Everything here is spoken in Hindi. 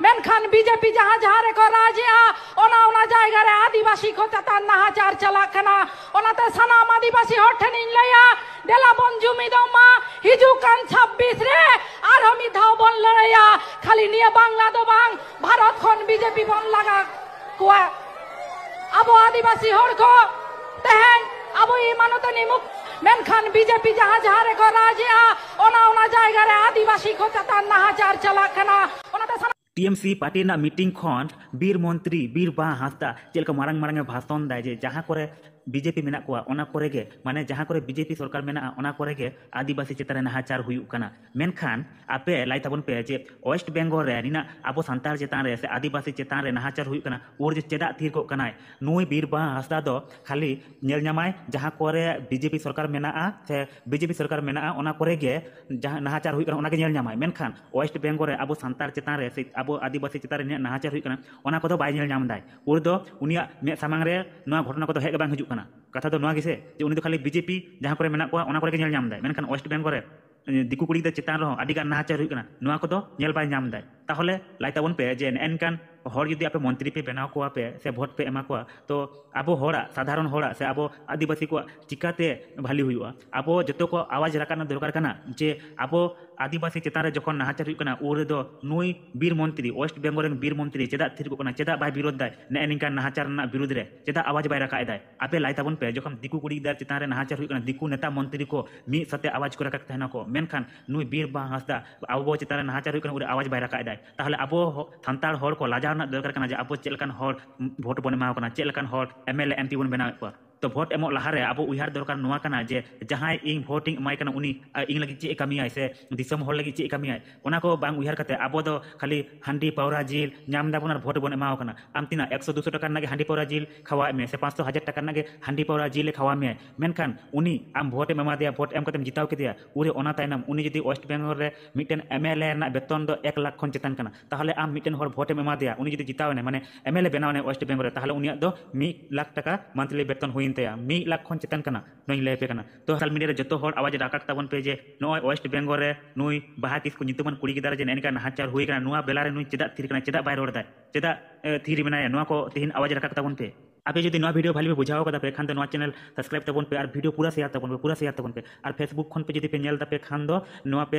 मेनखान बीजेपी जहां जहां रे को राजिया ओना जायगा रे आदिवासी को चतान नाहाचार चला कना ओनाते सनाम आदिवासी हर ठेनिन लया देला बन जुमिदमा हिजुकान 26 रे आर हम धाव बन लड़ाया खाली निया बांग्ला दो बांग भारत खन बीजेपी बन लगा कुआ अब आदिवासी हर को तेहन अब ई मानते निमुख मेनखान बीजेपी जहां जहां रे को राजिया ओना जायगा रे आदिवासी को चतान नाहाचार चला कना ओनाते टीएमसी पार्टी ना मीटिंग खन बीर मंत्री बीर बा हांसदा चेलका मारंग मारंग भाषण दाय जे जहां करे बीजेपी मेना को ओना करे गे माने जहां करे बीजेपी सरकार मेना ओना करे गे आदिवासी चेतारे नाहाचार हुयुक कना मेनखान आपे लाई ताबन पे जे वेस्ट बेंगल रे निना आबो सांतार चेतान रे से आदिवासी चेतान रे नाहाचार हुयुक कना और जे चेदा थीर को कनाय नुई बीर बा हांसदा दो खाली नेल ᱧᱟᱢᱟᱭ जहां करे बीजेपी सरकार मेना से बीजेपी सरकार मेना ओना करे गे जहां नाहाचार हुयुक कना ओना गे नेल ᱧᱟᱢᱟᱭ मेनखान वेस्ट बेंगल रे आबो सांतार चेतान रे से आबो आदिवासी चेतान रे नाहाचार हुयुक कना ओना कोदो बाय नेल ᱧᱟᱢ दाय और दो उनिया मे सामांग रे नोआ घटना कोदो हेग बांग हिजुक कना कथा तो नोआ गिसे जे उनी तो खाली बीजेपी जहां करे मेना को ओना करे गे नेल ᱧᱟᱢ दाय मेनखान वेस्ट बेंगल रे दिकु कुड़ी दे चेतान रहो आदिगान नाहाचार हुयुक कना नोआ कोदो नेल बाय ᱧᱟᱢ दाय ताहले लाई ताबन पे जे एनकान हर जुदी आपे मंत्री पे बनाव को पे से भोट पे एमा को तो आबो होड़ा साधारण होड़ा से आबो आदिवासी को चिकाते भाली हुयुआ आबो जतो को आवाज राकाना दरकार कना जे आबो आदिवासी चेतान रे जखन नाहाचार हुयुक कना उरे दो नुई बीर मंत्री वेस्ट बेंगल रेन बीर मंत्री चेदा थिर को कना चेदा बाय विरोध दाय ने एनिका नाहाचार ना विरोध रे चेदा आवाज बाय राका दाय आपे लाई ताबन पे जखन दिकु कुड़ी दार चेतान रे नाहाचार हुयुक कना दिकु नेता मंत्री को मी सते आवाज को राका तहना को मेनखान नुई बीर बा हांसदा आबो चेतान रे नाहाचार हुयुक कना उरे आवाज बाय राका दाय ताहले आबो सान्ताड़ हर को लाजाव ना दरकार कना जे आबो चेलकान हर भोट बन एमाव कना चेलकान हर एमएलए एमपी बन बनाव को तो भोट एमो लहारे अब उहार दरकार नोआ कना जे जहां इन भोटिंग एमाय कना उनी इन लगी चे कमी आय से दिसम हर लगी चे कमी आय ओना को बांग उहार कते अब दो खाली हांडी पावरा जिल नाम दाबन भोट बन एमाव कना आम तिना 100 200 टाका नागे हांडी पावरा जिल खावा में से 500 1000 टाका नागे हांडी पावरा जिल खावा में मेनखान उनी आम भोट एमा दिया भोट एम कतेम जिताव केदिया उरे ओना तायनम उनी जदी वेस्ट बेंगल रे मिटन एमएलए ना बेतन दो 1 लाख खन चेतन कना ताहले आम मिटन हर भोट एमा दिया उनी जदी जिताव ने माने एमएलए बनावने वेस्ट बेंगल रे ताहले उनिया दो 1 लाख टाका मंथली बेतन हुइन तया 1 लाख खन चेतन कना नई ले पे कना तो सोशल मीडिया रे जतो हर आवाज राकाक ताबन पे जे नोय वेस्ट बेंगल रे नुई बाहा किस को नितमन कुड़ी गिदार जे एनका नाहाचार हुई कना नुआ बेला रे नुई चेदा थिर कना चेदा बाय रोड दाय चेदा थिर मेनाय नुआ को तिहिन आवाज राकाक ताबन पे आपे जदि नोआ वीडियो भाली में बुझाओ कदा पे खान तो नोआ चैनल सब्सक्राइब ताबन पे और वीडियो पूरा शेयर ताबन पे और फेसबुक खन पे जदि पे नेल दा पे खान दो नोआ पे